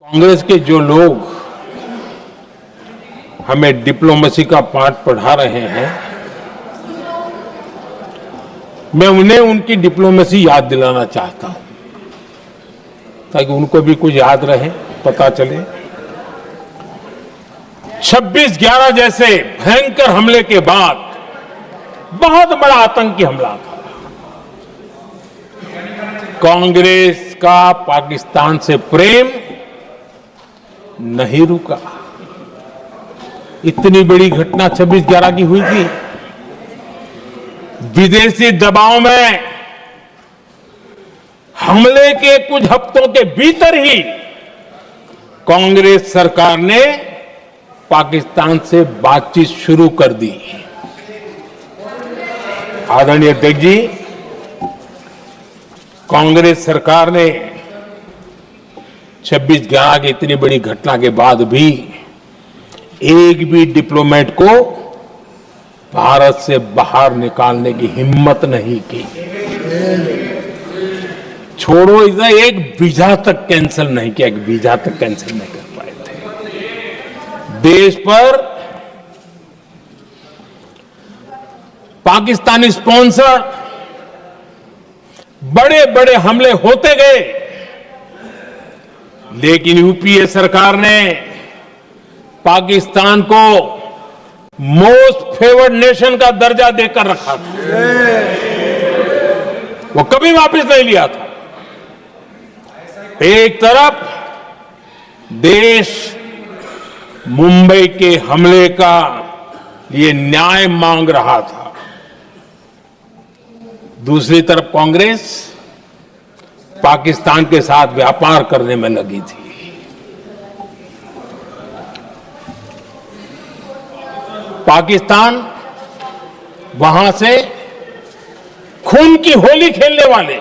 कांग्रेस के जो लोग हमें डिप्लोमेसी का पाठ पढ़ा रहे हैं, मैं उन्हें उनकी डिप्लोमेसी याद दिलाना चाहता हूं ताकि उनको भी कुछ याद रहे, पता चले। 26/11 जैसे भयंकर हमले के बाद बहुत बड़ा आतंकी हमला था। कांग्रेस का पाकिस्तान से प्रेम नहीं रुका। इतनी बड़ी घटना 26/11 की हुई थी। विदेशी दबाव में हमले के कुछ हफ्तों के भीतर ही कांग्रेस सरकार ने पाकिस्तान से बातचीत शुरू कर दी। आदरणीय अध्यक्ष जी, कांग्रेस सरकार ने 26/11 की इतनी बड़ी घटना के बाद भी एक भी डिप्लोमेट को भारत से बाहर निकालने की हिम्मत नहीं की। छोड़ो इधर, एक वीजा तक कैंसिल नहीं किया, एक वीजा तक कैंसिल नहीं कर पाए थे। देश पर पाकिस्तानी स्पॉन्सर बड़े बड़े हमले होते गए, लेकिन यूपीए सरकार ने पाकिस्तान को मोस्ट फेवर्ड नेशन का दर्जा देकर रखा था। वो कभी वापस नहीं लिया था। एक तरफ देश मुंबई के हमले का ये न्याय मांग रहा था, दूसरी तरफ कांग्रेस पाकिस्तान के साथ व्यापार करने में लगी थी। पाकिस्तान वहां से खून की होली खेलने वाले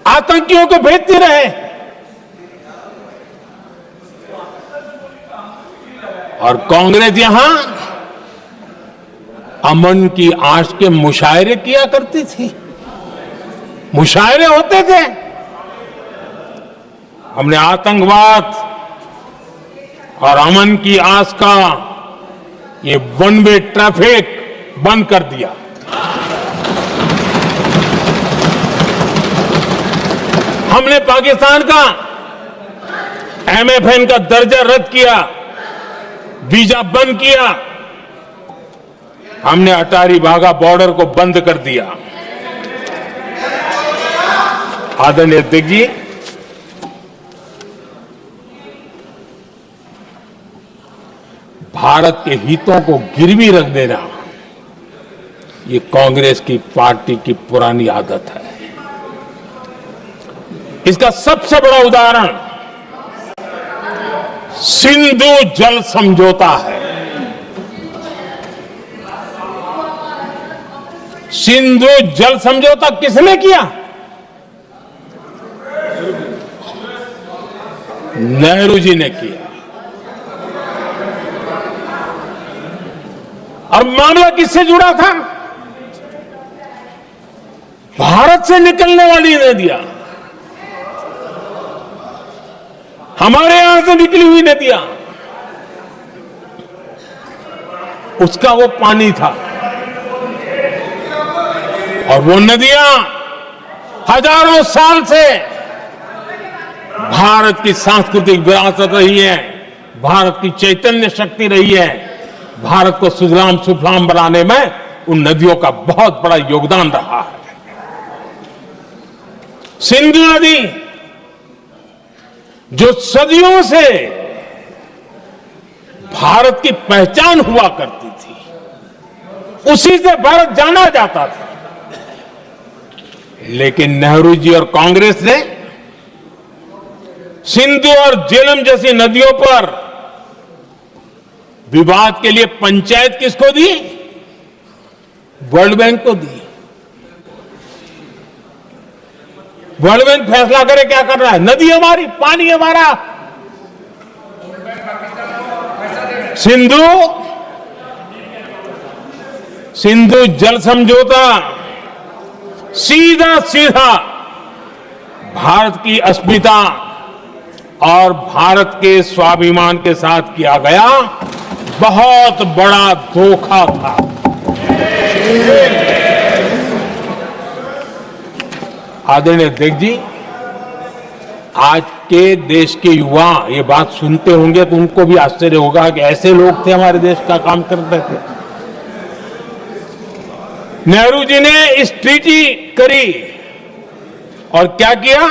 आतंकियों को भेजते रहे और कांग्रेस यहां अमन की आश के मुशायरे किया करती थी। मुशायरे होते थे। हमने आतंकवाद और अमन की आस का ये वन वे ट्रैफिक बंद कर दिया। हमने पाकिस्तान का MFN का दर्जा रद्द किया, वीजा बंद किया। हमने अटारी वाघा बॉर्डर को बंद कर दिया। आदरणीय अध्यक्ष जी, भारत के हितों को गिरवी रख देना ये कांग्रेस की पार्टी की पुरानी आदत है। इसका सबसे बड़ा उदाहरण सिंधु जल समझौता है। सिंधु जल समझौता किसने किया? नेहरू जी ने किया। और मामला किससे जुड़ा था? भारत से निकलने वाली नदियां, हमारे यहां से निकली हुई नदियां, उसका वो पानी था। और वो नदियां हजारों साल से भारत की सांस्कृतिक विरासत रही है, भारत की चैतन्य शक्ति रही है। भारत को सुजलाम सुफलाम बनाने में उन नदियों का बहुत बड़ा योगदान रहा है। सिंधु नदी जो सदियों से भारत की पहचान हुआ करती थी, उसी से भारत जाना जाता था। लेकिन नेहरू जी और कांग्रेस ने सिंधु और झेलम जैसी नदियों पर विवाद के लिए पंचायत किसको दी? वर्ल्ड बैंक को दी। वर्ल्ड बैंक फैसला करे क्या कर रहा है। नदी हमारी, पानी हमारा। सिंधु जल समझौता सीधा सीधा भारत की अस्मिता, और भारत के स्वाभिमान के साथ किया गया बहुत बड़ा धोखा था। आदरणीय अध्यक्ष जी, आज के देश के युवा ये बात सुनते होंगे तो उनको भी आश्चर्य होगा कि ऐसे लोग थे हमारे देश का काम करते थे। नेहरू जी ने इस ट्रीटी करी और क्या किया,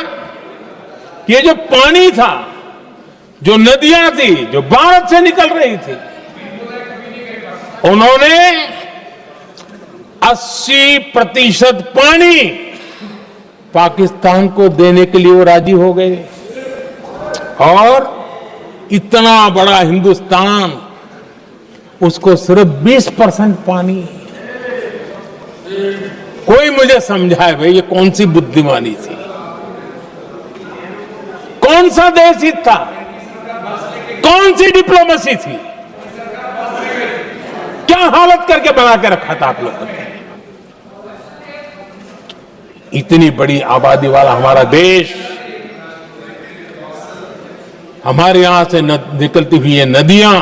ये जो पानी था, जो नदियां थी, जो भारत से निकल रही थी, उन्होंने 80% पानी पाकिस्तान को देने के लिए वो राजी हो गए। और इतना बड़ा हिंदुस्तान, उसको सिर्फ 20% पानी। कोई मुझे समझाए भाई ये कौन सी बुद्धिमानी थी, कौन सा देश हित था, कौन सी डिप्लोमेसी थी, क्या हालत करके बना के रखा था आप लोगों ने। इतनी बड़ी आबादी वाला हमारा देश, हमारे यहां से निकलती हुई ये नदियां,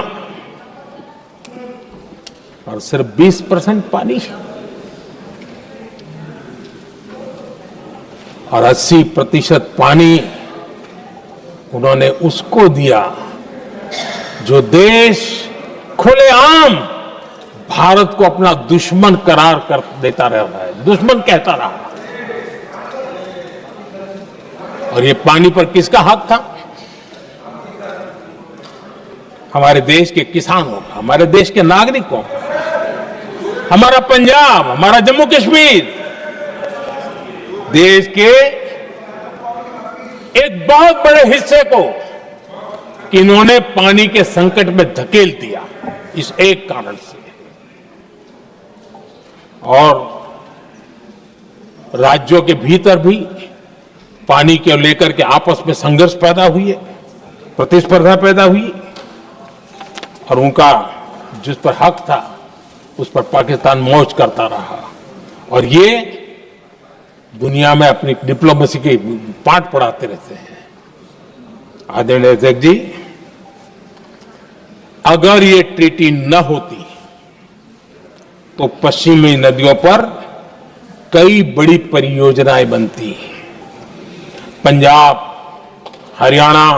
और सिर्फ 20% पानी, और 80% पानी उन्होंने उसको दिया जो देश खुलेआम भारत को अपना दुश्मन करार कर देता रहा है, दुश्मन कहता रहा। और ये पानी पर किसका हक था? हमारे देश के किसानों का, हमारे देश के नागरिकों का, हमारा पंजाब, हमारा जम्मू कश्मीर, देश के एक बहुत बड़े हिस्से को इन्होंने पानी के संकट में धकेल दिया, इस एक कारण से। और राज्यों के भीतर भी पानी को लेकर के आपस में संघर्ष पैदा हुई है, प्रतिस्पर्धा पैदा हुई, और उनका जिस पर हक था उस पर पाकिस्तान मौज करता रहा। और ये दुनिया में अपनी डिप्लोमेसी के पाठ पढ़ाते रहते हैं। आदरणीय अध्यक्ष जी, अगर ये ट्रीटी न होती तो पश्चिमी नदियों पर कई बड़ी परियोजनाएं बनती। पंजाब, हरियाणा,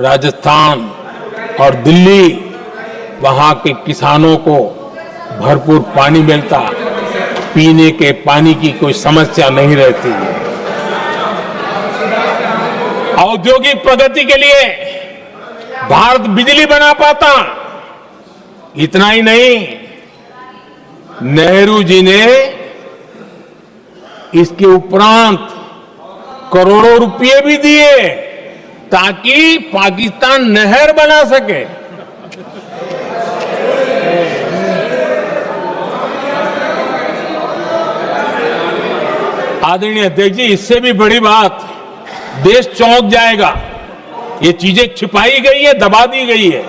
राजस्थान और दिल्ली, वहां के किसानों को भरपूर पानी मिलता, पीने के पानी की कोई समस्या नहीं रहती। औद्योगिक प्रगति के लिए भारत बिजली बना पाता। इतना ही नहीं, नेहरू जी ने इसके उपरांत करोड़ों रुपए भी दिए ताकि पाकिस्तान नहर बना सके। आदरणीय अध्यक्ष जी, इससे भी बड़ी बात, देश चौंक जाएगा। ये चीजें छिपाई गई है, दबा दी गई है।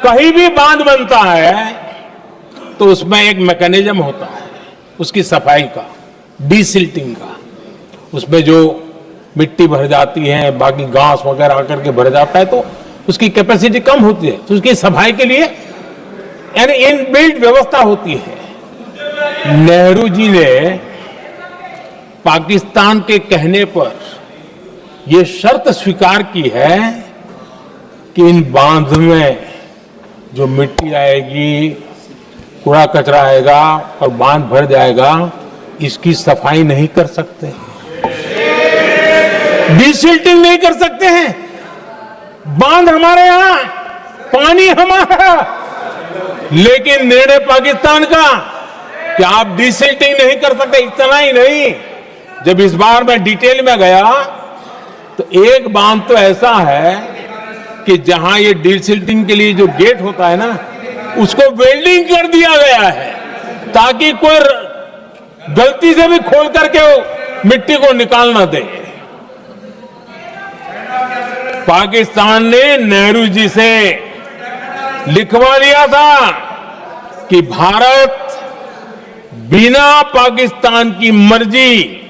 कहीं भी बांध बनता है तो उसमें एक मैकेनिज्म होता है उसकी सफाई का, डीसिल्टिंग का। उसमें जो मिट्टी भर जाती है, बाकी घास वगैरह आकर के भर जाता है तो उसकी कैपेसिटी कम होती है, तो उसकी सफाई के लिए यानी इनबिल्ट व्यवस्था होती है। नेहरू जी ने पाकिस्तान के कहने पर यह शर्त स्वीकार की है कि इन बांध में जो मिट्टी आएगी, कूड़ा कचरा आएगा और बांध भर जाएगा, इसकी सफाई नहीं कर सकते, डीसिल्टिंग नहीं कर सकते हैं। बांध हमारे यहां, पानी हमारा, लेकिन निर्णय पाकिस्तान का कि आप डीसिल्टिंग नहीं कर सकते। इतना ही नहीं, जब इस बार मैं डिटेल में गया तो एक बांध तो ऐसा है कि जहां ये डीसिल्टिंग के लिए जो गेट होता है ना, उसको वेल्डिंग कर दिया गया है ताकि कोई गलती से भी खोल करके वो मिट्टी को निकाल ना दे। पाकिस्तान ने नेहरू जी से लिखवा लिया था कि भारत बिना पाकिस्तान की मर्जी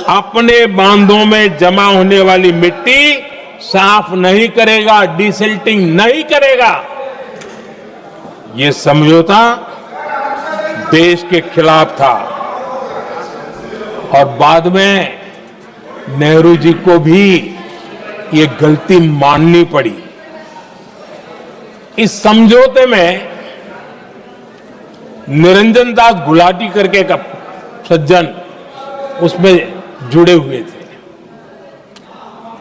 अपने बांधों में जमा होने वाली मिट्टी साफ नहीं करेगा, डिसिल्टिंग नहीं करेगा। ये समझौता देश के खिलाफ था और बाद में नेहरू जी को भी ये गलती माननी पड़ी। इस समझौते में निरंजन दास गुलाटी करके का सज्जन उसमें जुड़े हुए थे।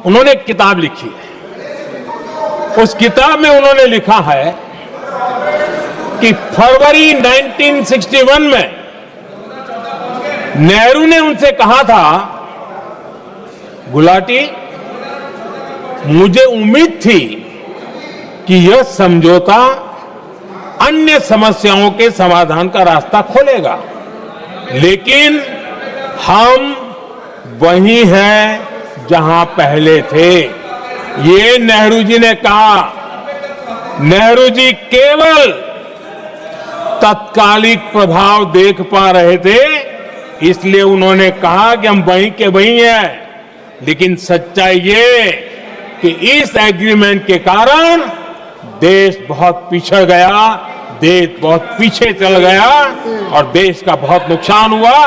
उन्होंने एक किताब लिखी है। उस किताब में उन्होंने लिखा है कि फरवरी 1961 में नेहरू ने उनसे कहा था, गुलाटी, मुझे उम्मीद थी कि यह समझौता अन्य समस्याओं के समाधान का रास्ता खोलेगा, लेकिन हम वहीं हैं जहां पहले थे। ये नेहरू जी ने कहा। नेहरू जी केवल तत्कालिक प्रभाव देख पा रहे थे, इसलिए उन्होंने कहा कि हम वहीं के वहीं हैं, लेकिन सच्चाई ये कि इस एग्रीमेंट के कारण देश बहुत पिछड़ गया, देश बहुत पीछे चल गया और देश का बहुत नुकसान हुआ।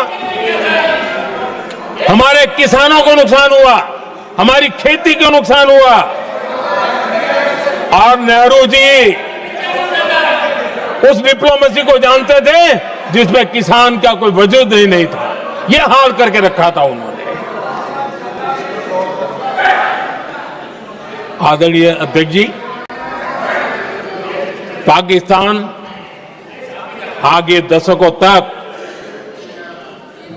हमारे किसानों को नुकसान हुआ, हमारी खेती को नुकसान हुआ। और नेहरू जी उस डिप्लोमेसी को जानते थे जिसमें किसान का कोई वजूद ही नहीं था। यह हाल करके रखा था उन्होंने। आदरणीय अध्यक्ष जी, पाकिस्तान आगे दशकों तक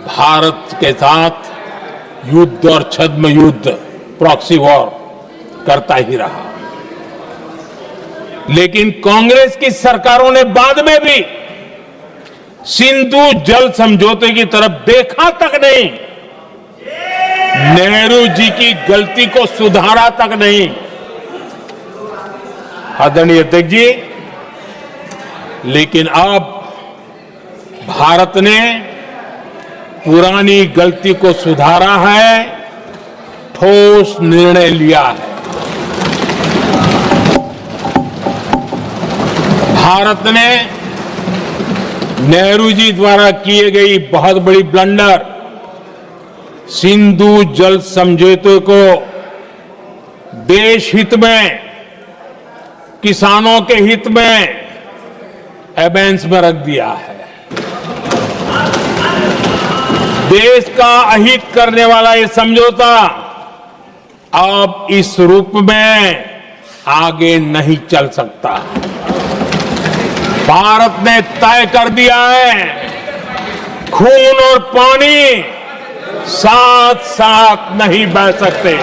भारत के साथ युद्ध और छद्म युद्ध, प्रॉक्सी वॉर करता ही रहा, लेकिन कांग्रेस की सरकारों ने बाद में भी सिंधु जल समझौते की तरफ देखा तक नहीं, नेहरू जी की गलती को सुधारा तक नहीं। आदरणीय अध्यक्ष जी, लेकिन अब भारत ने पुरानी गलती को सुधारा है, ठोस निर्णय लिया है। भारत ने नेहरू जी द्वारा किए गई बहुत बड़ी ब्लंडर, सिंधु जल समझौते को देश हित में, किसानों के हित में एबेंस में रख दिया है। देश का अहित करने वाला ये समझौता अब इस रूप में आगे नहीं चल सकता। भारत ने तय कर दिया है, खून और पानी साथ साथ नहीं बह सकते।